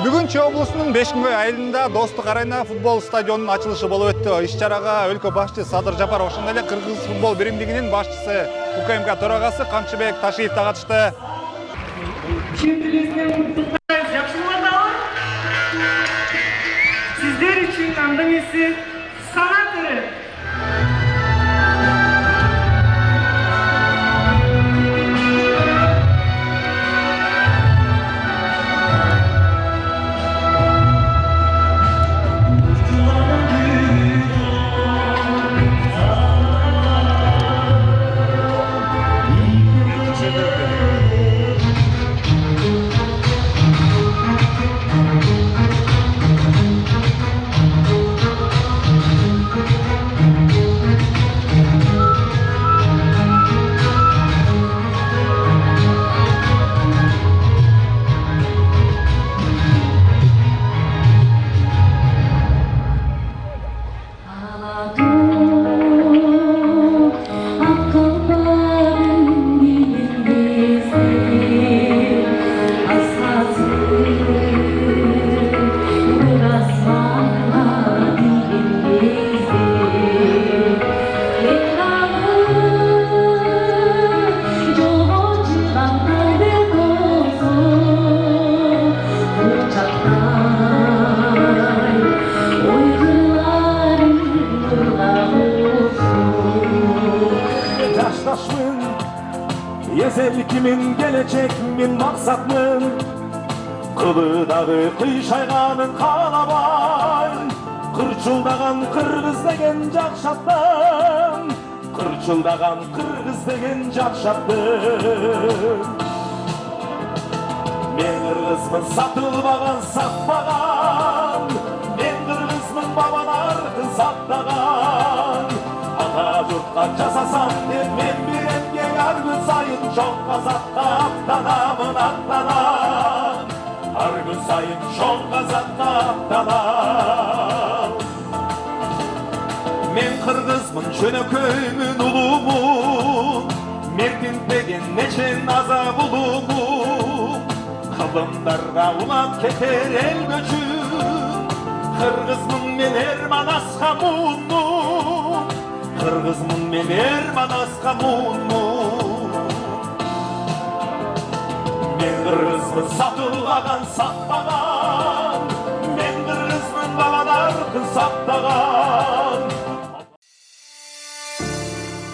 Бүгін Чүй облысының Бешкүмбөй айылында Достық арена футбол стадионунун ачылышы болуп өттү. Иш-чарага өлкө башчы Садыр Жапар, ошондой эле Кыргыз футбол биримдигинин башчысы УКМК төрагасы Камчыбек Ташиев да катышты. Sizler için andamesi sanatları. Kimin gelecek min maksatmın Kılıdağı kıyşayganın kalabay Kırçıldagan Kırgız degen jakşattın Kırçıldagan Kırgız degen jakşattın Men Kırgızmın satılmagan satmagan Men Kırgızmın babalarını sattagan Ata yurtqa jasasam dep men her gün sayın çok kazakta atlanamın atlanan Her gün sayın çok kazakta atlanan Men Kırgızmın Şönököy'mün ulumun Mertin degen neçen azap ulumun Kılımdarga ulap keter el göçüm Kırgızmın men Erman Askamun'um Kırgızmın men Erman Askamun'um Men Kırgızmın satılmagan satmagan Men Kırgızmın babalarını sattagan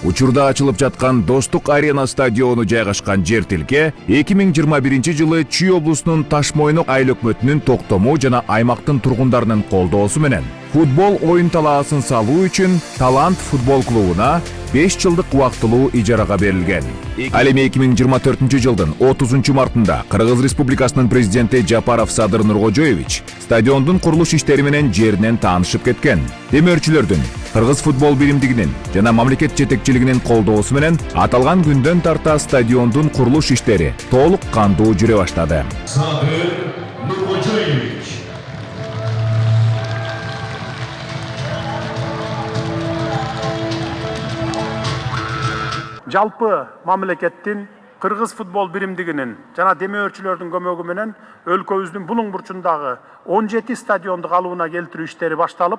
Учурда ачылып жаткан Достук арена стадиону жайгашкан жер тилке 2021 Чүй облусунун Ташмойнок айыл өкмөтүнүн токтому жана аймактын тургундарынын колдоосу менен футбол оюн талаасын салуу үчүн Талант футбол клубуна 5 жылдык убактылуу ижарага берилген. Ал эми 2024 жылдын 30 мартында Кыргыз Республикасынын президенти Жапаров Садыр Нуркожоевич стадиондун курулуш иштери менен жеринен таанышып кеткен. Демөөрчүлөрдүн Кыргыз футбол биримдигинин жана мамлекет жетекчилигинин колдоосу менен аталган күндөн тарта стадиондун курулуш иштери толук кандуу жүрө баштады. Садыр Нуркожоевич Жалпы мамлекеттин Кыргыз футбол биримдигинин жана демөөрчүлөрдүн көмөгү менен өлкөбүздүн булуң бурчундагы 17 стадионду калыбына келтирүү иштери башталып,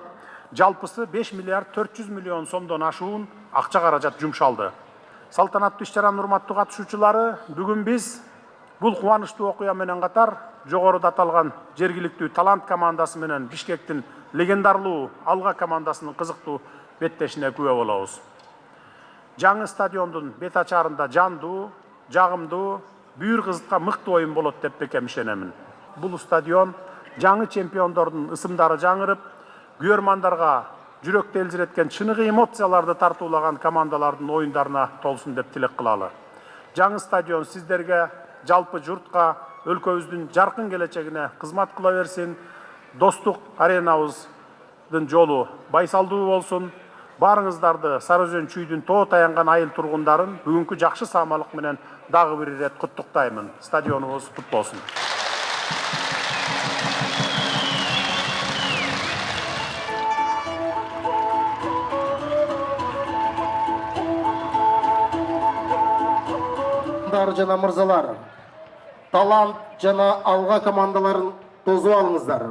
жалпысы 5 миллиард 400 миллион сомдон ашуун акча каражат жумшалды. Салтанаттуу иш-чаранын урматтуу катышуучулары, бүгүн биз бул кубанычтуу окуя менен катар жогоруда аталган жергиликтүү Талант командасы менен Бишкектин легендарлуу Алга командасынын кызыктуу беттешине күбө болобуз. Жаңы стадиондун бет ачарында жандуу, жагымдуу, бүйүр кызытка мыкты оюн болот деп бекем ишенемин. Бул стадион жаңы чемпиондордун ысымдары жаңырып, күйөрмандарга жүрөктү элжиреткен чыныгы эмоцияларды тартуулаган командалардын оюндарына толсун деп тилек кылалы. Жаңы стадион сиздерге, жалпы журтка, өлкөбүздүн жаркын келечегине кызмат кыла берсин. Достук аренабыздын жолу байсалдуу болсун. Барыңыздарды Сарыөзөн Чүйдүн тоо таянган айыл тургундарын бүгүнкү жакшы саамалык менен дагы бир ирет куттуктаймын. Стадионубуз кут болсун. Жана мырзалар, Талант жана Алга командаларын тосуп алыңыздар.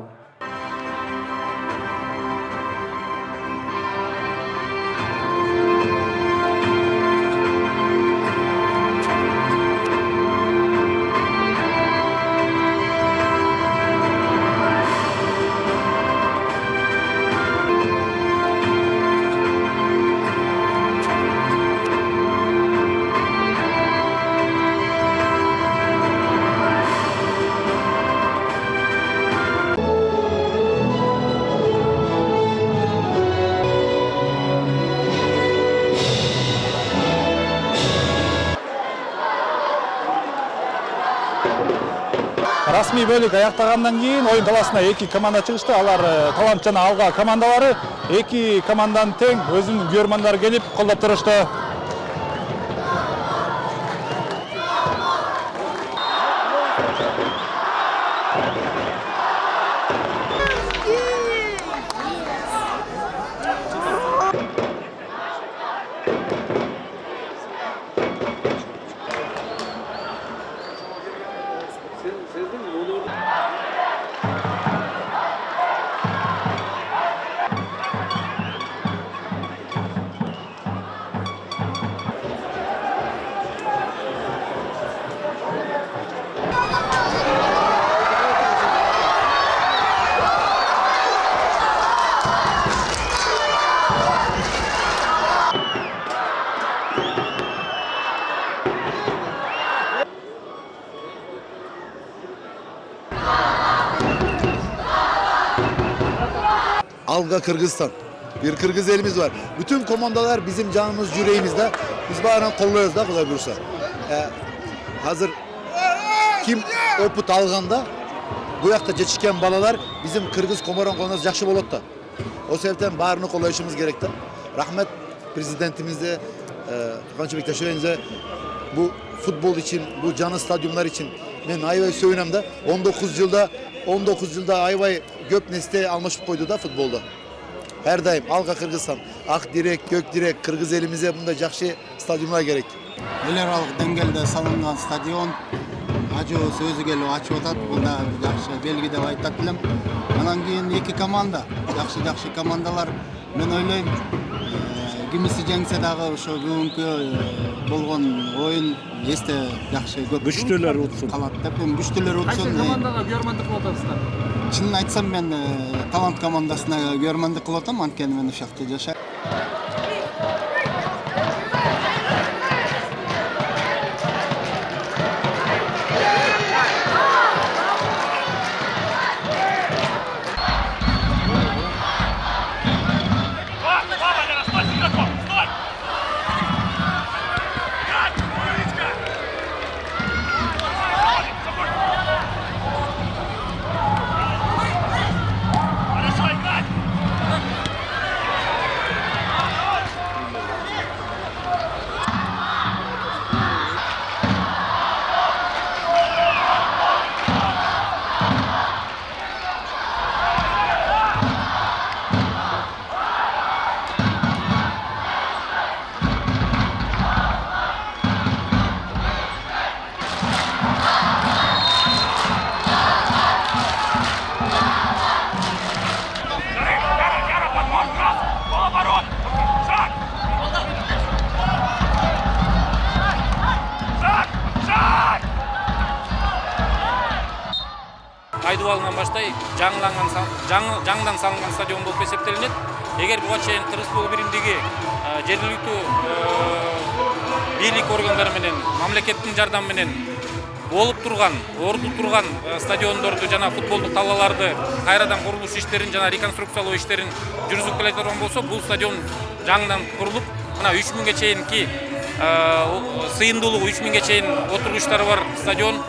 Расмий бөлүк аяктагандан кийин оюн талаасына 2 команда чыгышты. Алар Талант жана Алга командалары. 2 команданын тең өзүнүн күйөрмандары келип колдоп турушты. Alga Kırgızistan. Bir Kırgız elimiz var. Bütün komandalar bizim canımız, yüreğimizde. Biz bağıran kolluyoruz da Kuday Bursa. Hazır kim oput alganda bu yakta geçişken balalar bizim Kırgız komoran konumuz jakşı bolot da. O sebepten bağırını kollayışımız gerekti. Rahmet prezidentimize, Kançı Bektaşoğlu'na bu futbol için, bu canı stadyumlar için ben Ayvay söylemde 19 yılda Ayvay göp nesli almışıp koydu da futbolda. Her daim Alga Kırgızistan, ak direk, gök direk, Kırgız elimize bunda jakşı stadyumlar gerek. Эларалык деңгээлде салынган стадион ажоо сөзү келип ачып атат. Бул да жакшы белги деп айтат элем. Анан кийин 2 команда, жакшы командалар. Мен ойлойм, кимиси жеңсе дагы ошо бүгүнкү болгон оюн эсте жакшы көп күчтүүлөр утсун калат деп, күчтүүлөр утсун. Кайсы командага күйөрмандык кылып атасыздар? Чынын айтсам мен Талант командасына күйөрмандык кылып атам, анткени мен ошол жакта жашайм. Айдубалынан баштай жаңыдан салынган стадион болуп эсептелинет. Эгер буга чейин Кыргыз футбол биримдиги жергиликтүү бийлик органдары менен, мамлекеттин жардамы менен болуп турган, орду турган стадиондорду жана футболдук таллаларды кайрадан курулуш иштерин жана реконструкциялоо иштерин жүргүзүп келе турган болсо, бул стадион жаңыдан курулуп, мына 3000ге чейинки сыйымдуулугу 3000ге чейин отургучтары бар стадион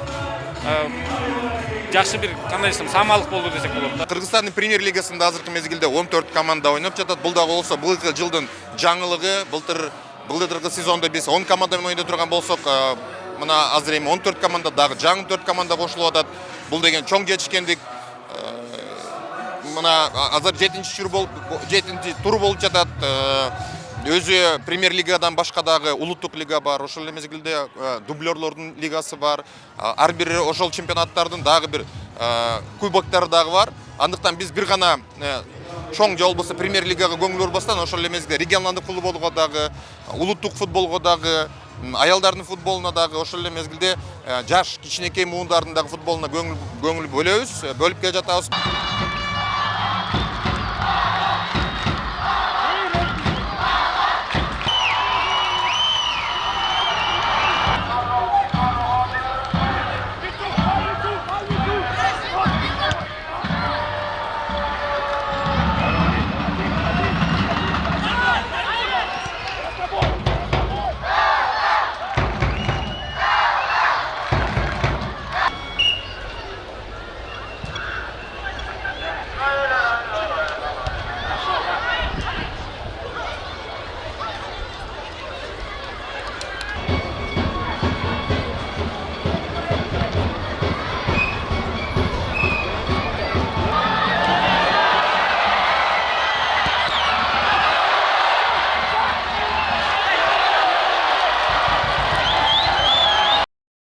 жакшы бир кандай десем самалык болду десек болот. Кыргызстандын премьер-лигасында азыркы мезгилде 14 команда ойноп жатат. Бул дагы болсо былтыркы жылдын жаңылыгы. Былтыркы сезондо биз 10 команда менен ойной турган болсок, мына азыр эми 14 команда дагы жаңы 4 команда кошулуп атат. Бул деген чоң жетишкендик. Мына азыр 7-чи тур болуп жатат. өзү премьер лигадан башка дагы улуттук лига бар, ошол эле мезгилде дублерлордун лигасы бар, ар бир ошол чемпионаттардын дагы бир кубоктары дагы бар. Андыктан биз бир гана чоң же болбосо премьер лигага көңүл бурбастан ошол эле мезгилде регионалдык футболго дагы, улуттук футболго дагы, аялдардын футболуна дагы, ошол эле мезгилде жаш кичинекей муундардын дагы футболуна көңүл бөлөбүз, бөлүп келе жатабыз.